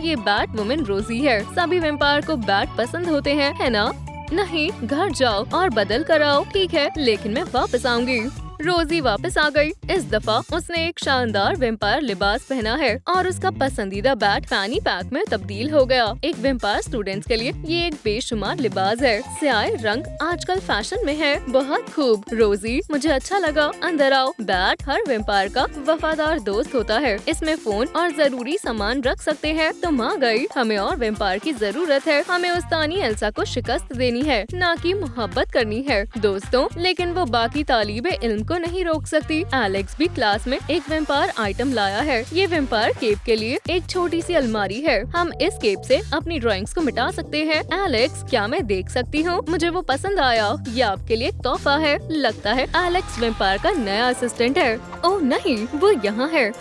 ये बैट वुमन रोजी है। सभी वैम्पायर को बैट पसंद होते हैं, है ना? नहीं, घर जाओ और बदल कर आओ। ठीक है, लेकिन मैं वापस आऊंगी। रोजी वापस आ गई। इस दफा उसने एक शानदार वैम्पायर लिबास पहना है और उसका पसंदीदा बैट फैनी पैक में तब्दील हो गया। एक वैम्पायर स्टूडेंट्स के लिए ये एक बेशुमार लिबास है। स्याह रंग आजकल फैशन में है। बहुत खूब रोजी, मुझे अच्छा लगा। अंदर आओ। बैट हर वैम्पायर का वफादार दोस्त होता है। इसमें फोन और जरूरी सामान रख सकते हैं। तुम आ गई। हमें और वैम्पायर की जरूरत है। हमें उस्तानी एल्सा को शिकस्त देनी है, ना कि मोहब्बत करनी है दोस्तों। लेकिन वो बाकी तालिबे इल्म को नहीं रोक सकती। एलेक्स भी क्लास में एक वैम्पायर आइटम लाया है। ये वैम्पायर केप के लिए एक छोटी सी अलमारी है। हम इस केप से अपनी ड्राइंग्स को मिटा सकते हैं। एलेक्स, क्या मैं देख सकती हूँ? मुझे वो पसंद आया। ये आपके लिए एक तोहफा है। लगता है एलेक्स वैम्पायर का नया असिस्टेंट है। ओह नहीं, वो यहाँ है।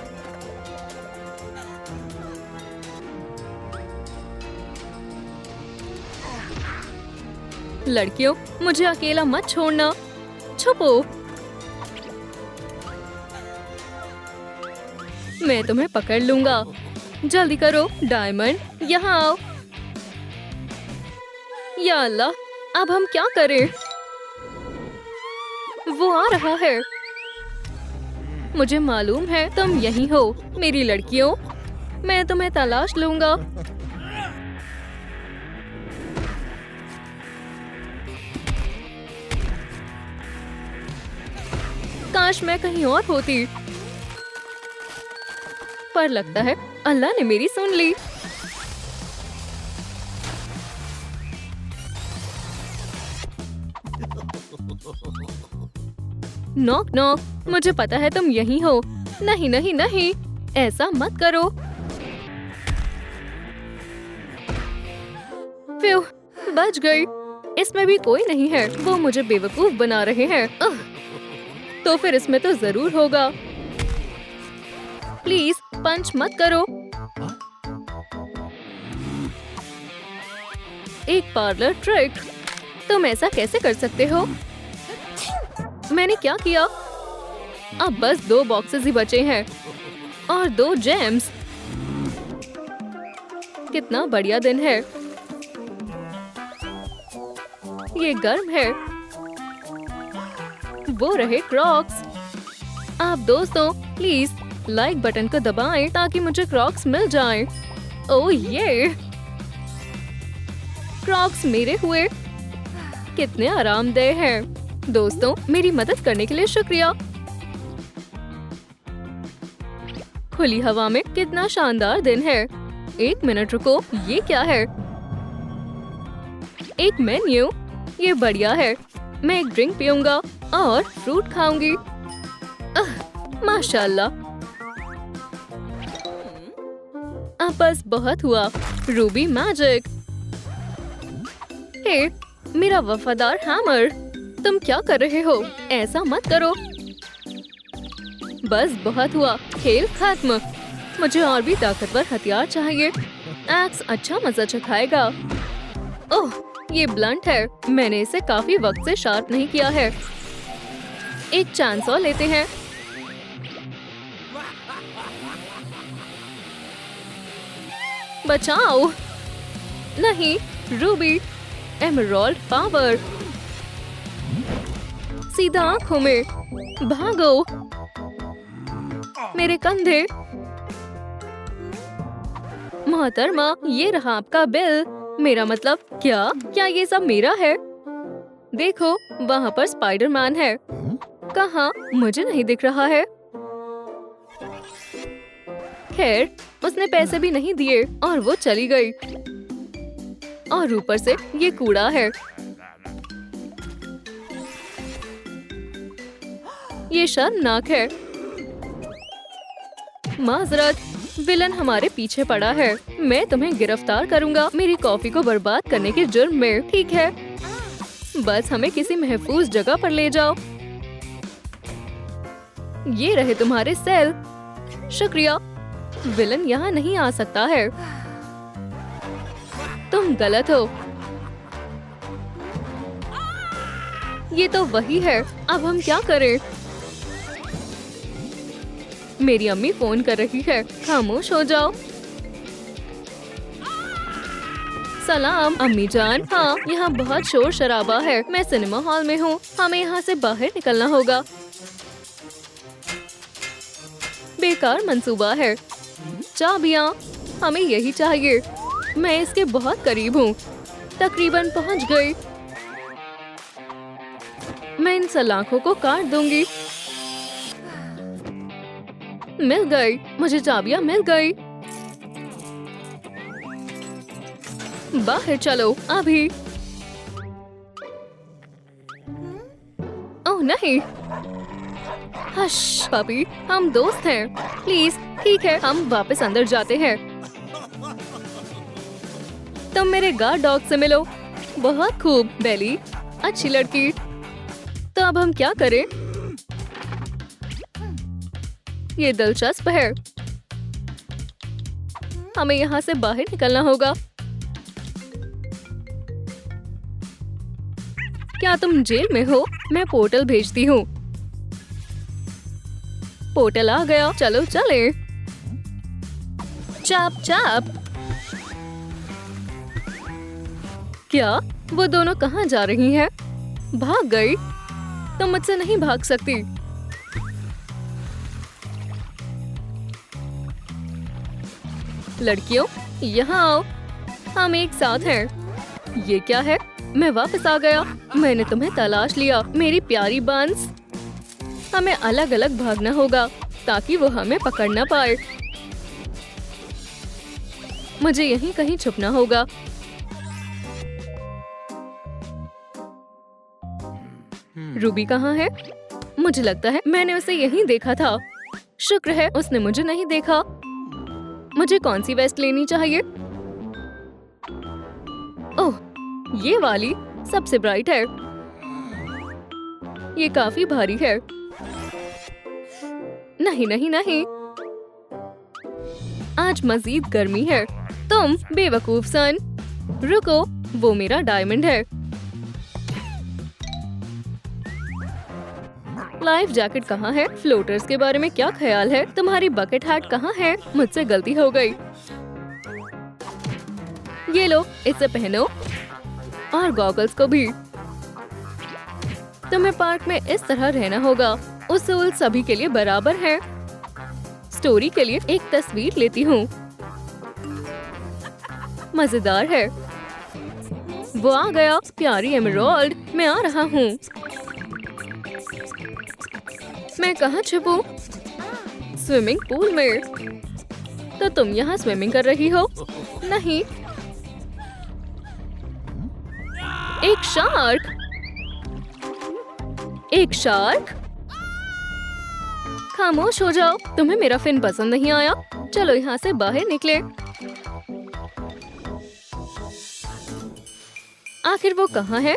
लड़कियों, मुझे अकेला मत छोड़ना। छुपो, मैं तुम्हें पकड़ लूंगा। जल्दी करो। डायमंड, यहाँ आओ। या अल्लाह, अब हम क्या करें? वो आ रहा है। मुझे मालूम है तुम यहीं हो। मेरी लड़कियों, मैं तुम्हें तलाश लूंगा। काश मैं कहीं और होती, पर लगता है अल्लाह ने मेरी सुन ली। नॉक नॉक, मुझे पता है तुम यहीं हो। नहीं नहीं नहीं, ऐसा मत करो। फ्यू, बच गई। इसमें भी कोई नहीं है, वो मुझे बेवकूफ बना रहे हैं। तो फिर इसमें तो जरूर होगा। प्लीज पंच मत करो। एक पार्लर ट्रिक। तुम ऐसा कैसे कर सकते हो? मैंने क्या किया? अब बस 2 बॉक्सेस ही बचे हैं और 2 जेम्स। कितना बढ़िया दिन है। ये गर्म है। वो रहे क्रॉक्स। आप दोस्तों प्लीज लाइक बटन को दबाएं ताकि मुझे क्रॉक्स मिल जाएं। ओह ये क्रॉक्स मेरे हुए। कितने आरामदेह हैं। दोस्तों मेरी मदद करने के लिए शुक्रिया। खुली हवा में कितना शानदार दिन है। 1 मिनट रुको, ये क्या है? एक मेन्यू। ये बढ़िया है। मैं एक ड्रिंक पीऊंगा और फ्रूट खाऊंगी। माशाल्लाह। अब बस बहुत हुआ। Ruby magic. हे, मेरा वफादार हैमर, तुम क्या कर रहे हो? ऐसा मत करो। बस बहुत हुआ। खेल खत्म। मुझे और भी ताकतवर हथियार चाहिए। एक्स अच्छा मजा चखाएगा। ओह, ये ब्लंट है। मैंने इसे काफी वक्त से शार्प नहीं किया है। एक चांस और लेते हैं। बचाओ। नहीं, रूबी, एमराल्ड पावर। सीधा आंखों में। भागो। मेरे कंधे। मोहतरमा, ये रहा आपका बिल। मेरा मतलब क्या ये सब मेरा है? देखो, वहाँ पर स्पाइडरमैन है। कहाँ? मुझे नहीं दिख रहा है। खैर, उसने पैसे भी नहीं दिए और वो चली गई। और ऊपर से ये कूड़ा है। ये शर्मनाक है। माजरत, विलन हमारे पीछे पड़ा है। मैं तुम्हें गिरफ्तार करूंगा मेरी कॉफी को बर्बाद करने के जुर्म में। ठीक है, बस हमें किसी महफूज जगह पर ले जाओ। ये रहे तुम्हारे सेल। शुक्रिया। विलन यहाँ नहीं आ सकता है। तुम गलत हो। ये तो वही है। अब हम क्या करें? मेरी अम्मी फोन कर रही है। खामोश हो जाओ। सलाम अम्मी जान। हाँ, यहाँ बहुत शोर शराबा है। मैं सिनेमा हॉल में हूँ। हमें यहाँ से बाहर निकलना होगा। बेकार मंसूबा है। चाबियाँ, हमें यही चाहिए। मैं इसके बहुत करीब हूँ। तकरीबन पहुँच गई। मैं इन सलाखों को काट दूंगी। मिल गई। मुझे चाबियाँ मिल गई। बाहर चलो अभी। ओह नहीं। हश पपी, हम दोस्त हैं। प्लीज, ठीक है, हम वापस अंदर जाते हैं। तुम मेरे गार्ड डॉग से मिलो। बहुत खूब बेली, अच्छी लड़की। तो अब हम क्या करें? ये दिलचस्प है। हमें यहाँ से बाहर निकलना होगा। क्या तुम जेल में हो? मैं पोर्टल भेजती हूँ। पोर्टल आ गया। चलो चले। चाप चाप। क्या वो दोनों कहाँ जा रही हैं? भाग गई। तुम मुझसे नहीं भाग सकती। लड़कियों यहाँ आओ, हम एक साथ हैं। ये क्या है? मैं वापस आ गया। मैंने तुम्हें तलाश लिया मेरी प्यारी बंस। हमें अलग अलग भागना होगा ताकि वो हमें पकड़ ना पाए। मुझे यहीं कहीं छुपना होगा। रूबी कहाँ है? मुझे लगता है मैंने उसे यहीं देखा था। शुक्र है उसने मुझे नहीं देखा। मुझे कौन सी वेस्ट लेनी चाहिए? ओह, ये वाली सबसे ब्राइट है। ये काफी भारी है। नहीं नहीं नहीं, आज मजीद गर्मी है। तुम बेवकूफ सन। रुको, वो मेरा डायमंड है। लाइफ जैकेट कहाँ है? फ्लोटर्स के बारे में क्या ख्याल है? तुम्हारी बकेट हैट कहाँ है? मुझसे गलती हो गई। ये लो, इसे पहनो और गॉगल्स को भी। तुम्हें पार्क में इस तरह रहना होगा। उसूल सभी के लिए बराबर है। स्टोरी के लिए एक तस्वीर लेती हूँ। मजेदार है। वो आ गया, प्यारी एमराल्ड। मैं आ रहा हूँ। मैं कहाँ छुपूं? स्विमिंग पूल में। तो तुम यहाँ स्विमिंग कर रही हो? नहीं। एक शार्क। एक शार्क? खामोश हो जाओ। तुम्हें मेरा फिन पसंद नहीं आया? चलो यहाँ से बाहर निकले। आखिर वो कहाँ है?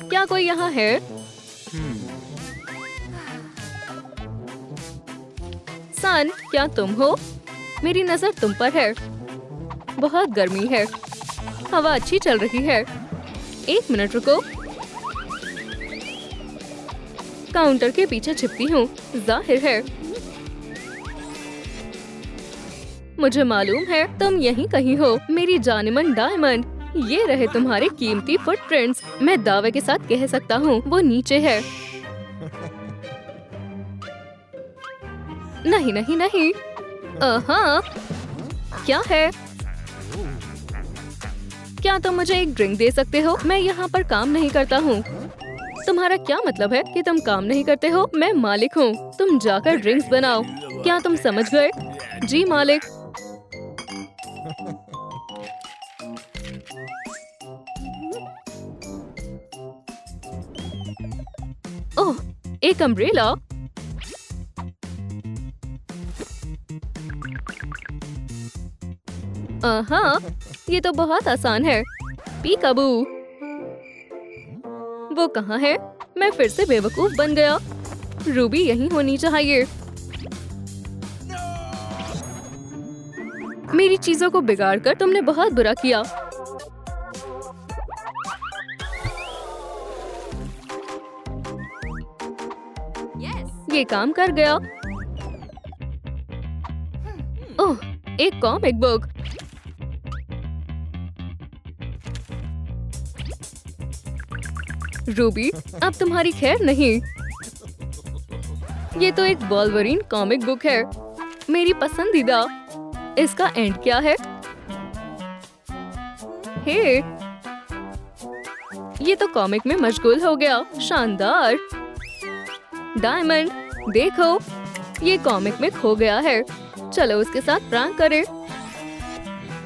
क्या कोई यहाँ है? सन, क्या तुम हो? मेरी नजर तुम पर है। बहुत गर्मी है। हवा अच्छी चल रही है। एक मिनट रुको। काउंटर के पीछे छिपती हूँ। जाहिर है। मुझे मालूम है तुम यहीं कहीं हो, मेरी जानेमन डायमंड। ये रहे तुम्हारे कीमती फुटप्रिंट्स। मैं दावे के साथ कह सकता हूँ वो नीचे है। नहीं नहीं नहीं। हाँ, क्या है? क्या तुम मुझे एक ड्रिंक दे सकते हो? मैं यहाँ पर काम नहीं करता हूँ। तुम्हारा क्या मतलब है कि तुम काम नहीं करते हो? मैं मालिक हूँ। तुम जाकर ड्रिंक्स बनाओ। क्या तुम समझ गए? जी मालिक। ओह, एक अम्ब्रेला। हाँ, ये तो बहुत आसान है। पीकाबू। वो कहाँ है? मैं फिर से बेवकूफ बन गया। रूबी यहीं होनी चाहिए। मेरी चीजों को बिगाड़कर तुमने बहुत बुरा किया। ये काम कर गया। ओह, एक कॉमिक बुक। रूबी, अब तुम्हारी खैर नहीं। ये तो एक वोल्वरीन कॉमिक बुक है, मेरी पसंदीदा। इसका एंड क्या है? हे, ये तो कॉमिक में मशगूल हो गया। शानदार। डायमंड, देखो, ये कॉमिक में खो गया है। चलो उसके साथ प्रैंक करें।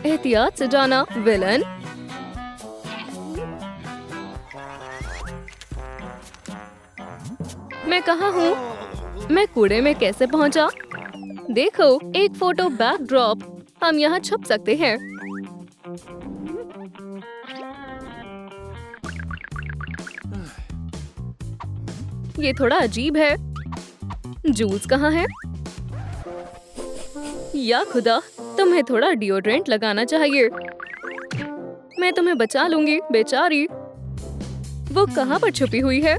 एहतियात से जाना, विलन। मैं कहाँ हूँ? मैं कूड़े में कैसे पहुँचा? देखो, एक फोटो बैकड्रॉप। हम यहाँ छुप सकते हैं। ये थोड़ा अजीब है। जूल्स कहाँ है? या खुदा, तुम्हें थोड़ा डिओड्रेंट लगाना चाहिए। मैं तुम्हें बचा लूंगी, बेचारी। वो कहाँ पर छुपी हुई है?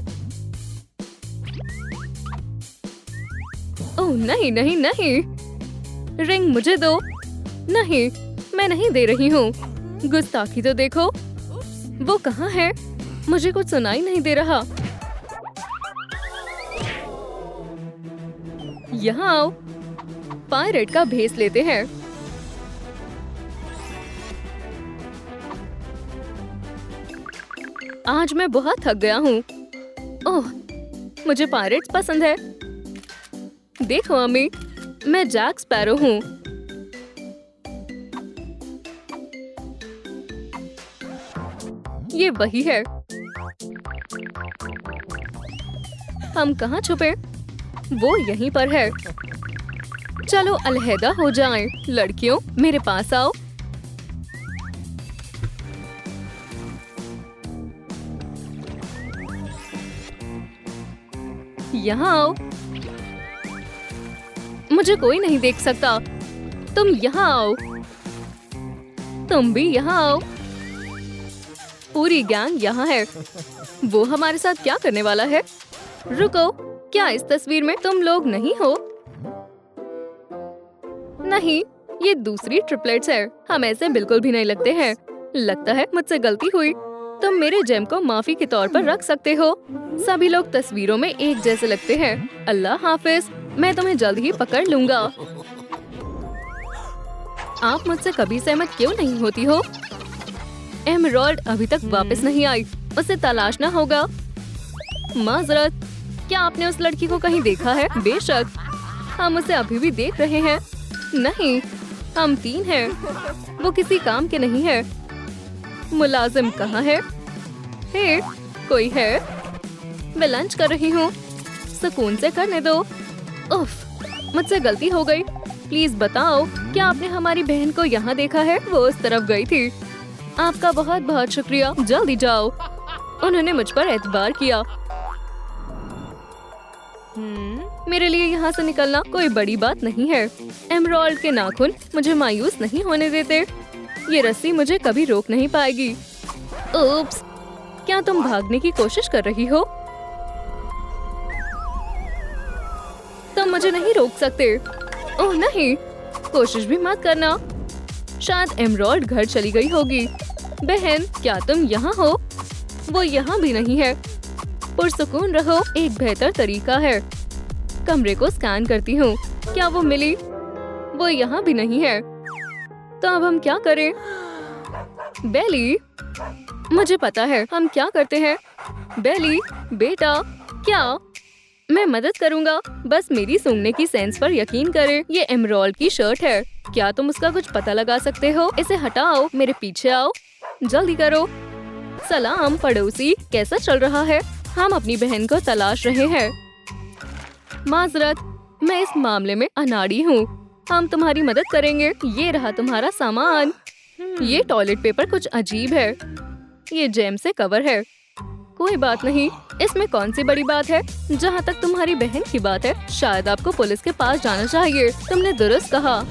ओह नहीं नहीं नहीं। रिंग मुझे दो। नहीं, मैं नहीं दे रही हूँ। गुस्ताखी तो देखो। वो कहाँ है? मुझे कुछ सुनाई नहीं दे रहा। यहाँ आओ, पायरेट का भेस लेते हैं। आज मैं बहुत थक गया हूँ। ओह, मुझे पायरेट्स पसंद है। देखो अम्मी, मैं जैक स्पैरो हूँ। ये वही है। हम कहाँ छुपे? वो यहीं पर है। चलो अलहदा हो जाएं। लड़कियों, मेरे पास आओ। यहाँ आओ। मुझे कोई नहीं देख सकता। तुम यहाँ आओ। तुम भी यहाँ आओ। पूरी गैंग यहाँ है। वो हमारे साथ क्या करने वाला है? रुको, क्या इस तस्वीर में तुम लोग नहीं हो? नहीं, ये दूसरी ट्रिपलेट्स है। हम ऐसे बिल्कुल भी नहीं लगते हैं। लगता है मुझसे गलती हुई। तुम मेरे जेम को माफी के तौर पर रख सकते हो। सभी लोग तस्वीरों में एक जैसे लगते हैं। अल्लाह हाफिज, मैं तुम्हें जल्द ही पकड़ लूंगा। आप मुझसे कभी सहमत क्यों नहीं होती हो? एमरल्ड अभी तक वापस नहीं आई। उसे तलाशना होगा। माजरत, क्या आपने उस लड़की को कहीं देखा है? बेशक, हम उसे अभी भी देख रहे हैं। नहीं, हम 3 हैं। वो किसी काम के नहीं है। मुलाजिम कहाँ है? हे, कोई है? मैं लंच कर रही हूँ। सुकून से करने दो। उफ, मुझसे गलती हो गई। प्लीज बताओ, क्या आपने हमारी बहन को यहाँ देखा है? वो उस तरफ गई थी। आपका बहुत बहुत शुक्रिया। जल्दी जाओ। उन्होंने मुझ पर एतबार किया। मेरे लिए यहाँ से निकलना कोई बड़ी बात नहीं है। एमरल्ड के नाखून मुझे मायूस नहीं होने देते। ये रस्सी मुझे कभी रोक नहीं पाएगी। उप्स, क्या तुम भागने की कोशिश कर रही हो? तुम मुझे नहीं रोक सकते। ओह नहीं, कोशिश भी मत करना। शायद एमरल्ड घर चली गई होगी। बहन, क्या तुम यहाँ हो? वो यहाँ भी नहीं है। पुरसुकून रहो, एक बेहतर तरीका है। कमरे को स्कैन करती हूँ। क्या वो मिली? वो यहाँ भी नहीं है। तो अब हम क्या करें? बेली, मुझे पता है हम क्या करते हैं। बेली, बेटा, क्या? मैं मदद करूँगा। बस मेरी सूंघने की सेंस पर यकीन करें। ये एमरल्ड की शर्ट है। क्या तुम उसका कुछ पता लगा सकते हो? इसे हटाओ, मेरे पीछे आओ। जल्दी करो। सलाम पड़ोसी, कैसा चल रहा है? हम अपनी बहन को तलाश रहे हैं। माजरत, मैं इस मामले में अनाड़ी हूँ। हम तुम्हारी मदद करेंगे। ये रहा तुम्हारा सामान। ये टॉयलेट पेपर कुछ अजीब है। ये जेम से कवर है। कोई बात नहीं, इसमें कौन सी बड़ी बात है। जहाँ तक तुम्हारी बहन की बात है, शायद आपको पुलिस के पास जाना चाहिए। तुमने दुरुस्त कहा।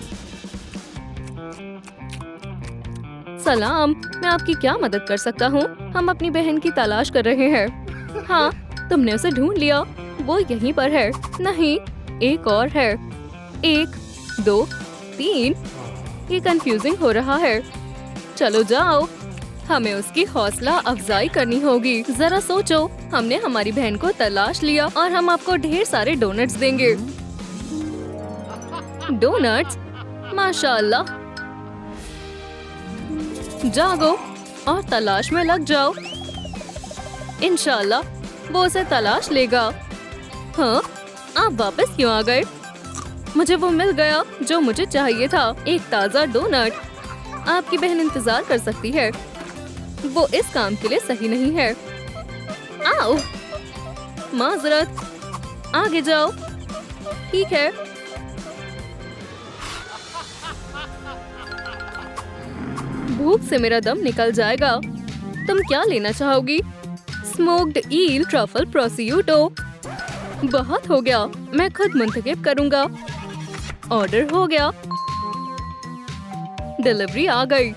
सलाम, मैं आपकी क्या मदद कर सकता हूँ? हम अपनी बहन की तलाश कर रहे हैं। हाँ, तुमने उसे ढूंढ लिया। वो यहीं पर है। नहीं, एक और है। 1, 2, 3। ये कंफ्यूजिंग हो रहा है। चलो जाओ, हमें उसकी हौसला अफजाई करनी होगी। जरा सोचो, हमने हमारी बहन को तलाश लिया और हम आपको ढेर सारे डोनट्स देंगे। डोनट्स? माशाअल्लाह। जागो और तलाश में लग जाओ। इंशाल्लाह वो उसे तलाश लेगा। हाँ, आप वापस क्यों आ गए? मुझे वो मिल गया जो मुझे चाहिए था, एक ताज़ा डोनट। आपकी बहन इंतजार कर सकती है। वो इस काम के लिए सही नहीं है। आओ, माजरत, आगे जाओ। ठीक है। भूख से मेरा दम निकल जाएगा। तुम क्या लेना चाहोगी? स्मोक्ड ईल ट्रफल प्रोसियूटो। बहुत हो गया, मैं खुद मुंतखब करूंगा। ऑर्डर हो गया। डिलीवरी आ गई।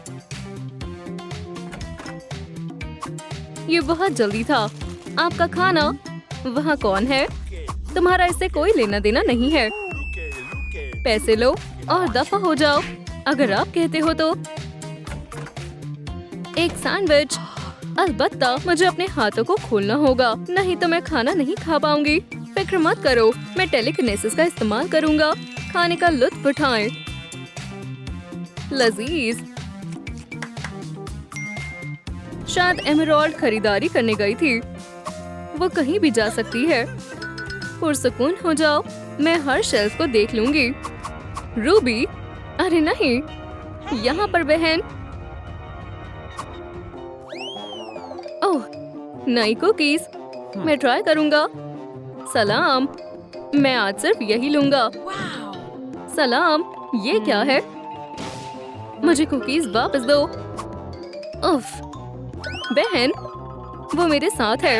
ये बहुत जल्दी था। आपका खाना। वहाँ कौन है? तुम्हारा इससे कोई लेना देना नहीं है। पैसे लो और दफा हो जाओ, अगर आप कहते हो तो। एक सैंडविच। अलबत्ता मुझे अपने हाथों को खोलना होगा, नहीं तो मैं खाना नहीं खा पाऊंगी। फिक्र मत करो, मैं टेलीकिनेसिस का इस्तेमाल करूंगा। खाने का लुत्फ उठाएं। लजीज। शायद एमराल्ड खरीदारी करने गई थी। वो कहीं भी जा सकती है। पुरसुकून हो जाओ, मैं हर शेल्फ को देख लूंगी। रूबी, अरे नहीं, यहाँ पर बहन। ओह, नई कुकीज। मैं ट्राई करूंगा। सलाम, मैं आज सिर्फ यही लूंगा। सलाम, ये क्या है? मुझे कुकीज वापस दो। उफ, बहन, वो मेरे साथ है।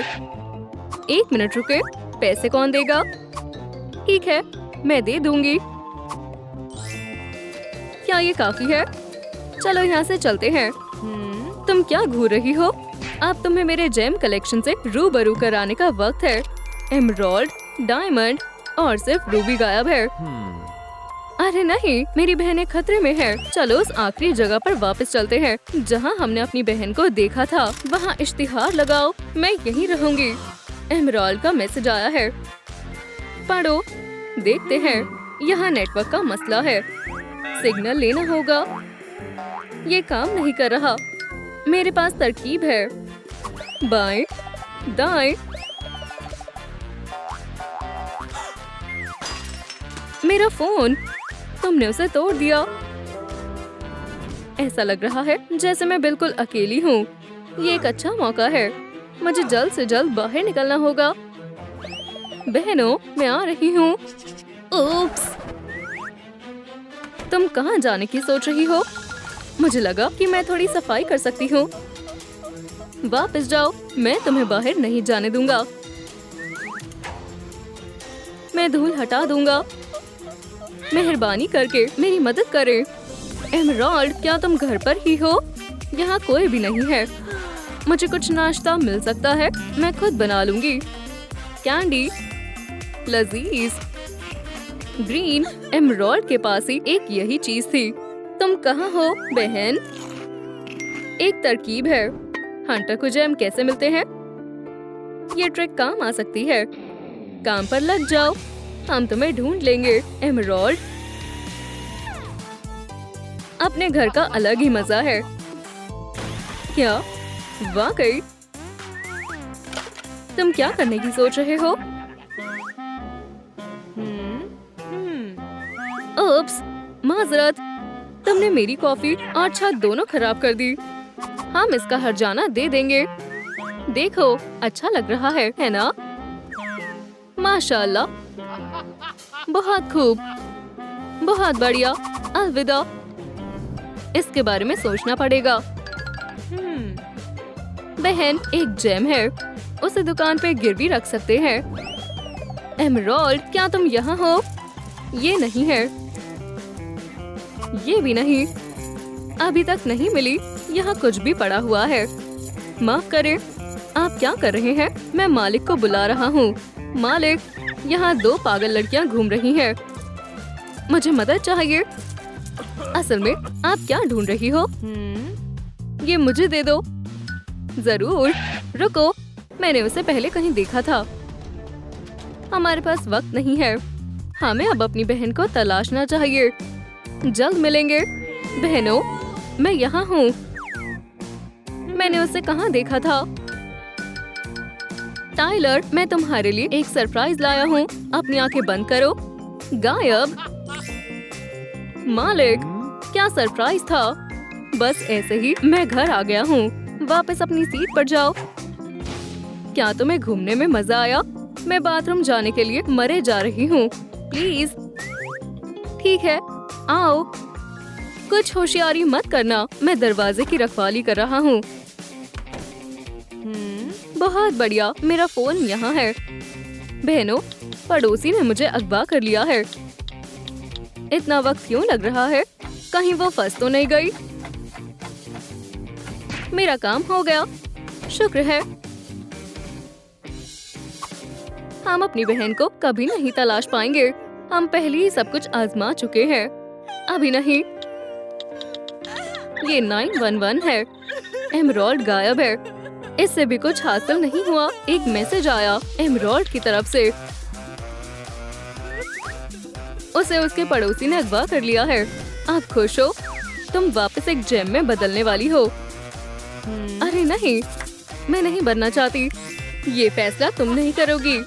1 मिनट रुके, पैसे कौन देगा? ठीक है, मैं दे दूंगी। क्या ये काफी है? चलो यहाँ से चलते हैं। तुम क्या घूर रही हो? अब तुम्हें मेरे जेम कलेक्शन से रूबरू कराने का वक्त है। एमराल्ड, डायमंड और सिर्फ रूबी गायब है। अरे नहीं, मेरी बहनें खतरे में है। चलो उस आखिरी जगह पर वापस चलते हैं जहाँ हमने अपनी बहन को देखा था। वहाँ इश्तिहार लगाओ, मैं यहीं रहूंगी। एमराल्ड का मैसेज आया है, पढ़ो। देखते हैं, यहाँ नेटवर्क का मसला है। सिग्नल लेना होगा। ये काम नहीं कर रहा। मेरे पास तरकीब है। बाएं, दाएं। मेरा फोन, तुमने उसे तोड़ दिया। ऐसा लग रहा है जैसे मैं बिल्कुल अकेली हूँ। ये एक अच्छा मौका है। मुझे जल्द से जल्द बाहर निकलना होगा। बहनों, मैं आ रही हूँ। उप्स, तुम कहाँ जाने की सोच रही हो? मुझे लगा कि मैं थोड़ी सफाई कर सकती हूँ। वापस जाओ, मैं तुम्हें बाहर नहीं जाने दूंगा। मैं धूल हटा दूंगा। मेहरबानी करके मेरी मदद करें। एमराल्ड, क्या तुम घर पर ही हो? यहाँ कोई भी नहीं है। मुझे कुछ नाश्ता मिल सकता है? मैं खुद बना लूंगी। कैंडी, लजीज। ग्रीन, एमराल्ड के पास ही एक यही चीज थी। तुम कहाँ हो बहन? एक तरकीब है। हंटर को जेम कैसे मिलते हैं? ये ट्रिक काम आ सकती है। काम पर लग जाओ, हम तुम्हें ढूंढ लेंगे। एमराल्ड, अपने घर का अलग ही मजा है। क्या वाकई? तुम क्या करने की सोच रहे हो? उप्स, माजरत, तुमने मेरी कॉफी और छत दोनों खराब कर दी। हम इसका हर्जाना दे देंगे। देखो, अच्छा लग रहा है ना? माशाल्लाह, बहुत खूब, बहुत बढ़िया। अलविदा। इसके बारे में सोचना पड़ेगा। बहन, एक जेम है, उसे दुकान पे गिरवी रख सकते हैं। एमराल्ड, क्या तुम यहाँ हो? ये नहीं है, ये भी नहीं, अभी तक नहीं मिली। यहाँ कुछ भी पड़ा हुआ है। माफ करें, आप क्या कर रहे हैं? मैं मालिक को बुला रहा हूँ। मालिक, यहाँ 2 पागल लड़कियाँ घूम रही हैं। मुझे मदद चाहिए। असल में आप क्या ढूंढ रही हो? ये मुझे दे दो। जरूर, रुको, मैंने उसे पहले कहीं देखा था। हमारे पास वक्त नहीं है। हमें अब अपनी बहन को तलाशना चाहिए। जल्द मिलेंगे। बहनों, मैं यहाँ हूँ। मैंने उसे कहाँ देखा था? टाइलर, मैं तुम्हारे लिए एक सरप्राइज लाया हूँ। अपनी आंखें बंद करो। गायब। मालिक, क्या सरप्राइज था? बस ऐसे ही मैं घर आ गया हूँ। वापस अपनी सीट पर जाओ। क्या तुम्हें घूमने में मजा आया? मैं बाथरूम जाने के लिए मरे जा रही हूँ। प्लीज। ठीक है, आओ। कुछ होशियारी मत करना, मैं दरवाजे की रखवाली कर रहा हूँ। बहुत बढ़िया, मेरा फोन यहाँ है। बहनों, पड़ोसी ने मुझे अगवा कर लिया है। इतना वक्त क्यों लग रहा है? कहीं वो फंस तो नहीं गई? मेरा काम हो गया, शुक्र है। हम अपनी बहन को कभी नहीं तलाश पाएंगे। हम पहले ही सब कुछ आजमा चुके हैं। अभी नहीं। ये 911 है। एमराल्ड गायब है। इससे भी कुछ हासिल नहीं हुआ। एक मैसेज आया एमराल्ड की तरफ से। उसे उसके पड़ोसी ने अगवा कर लिया है। आप खुश हो? तुम वापस एक जेम में बदलने वाली हो। अरे नहीं, मैं नहीं बनना चाहती। ये फैसला तुम नहीं करोगी।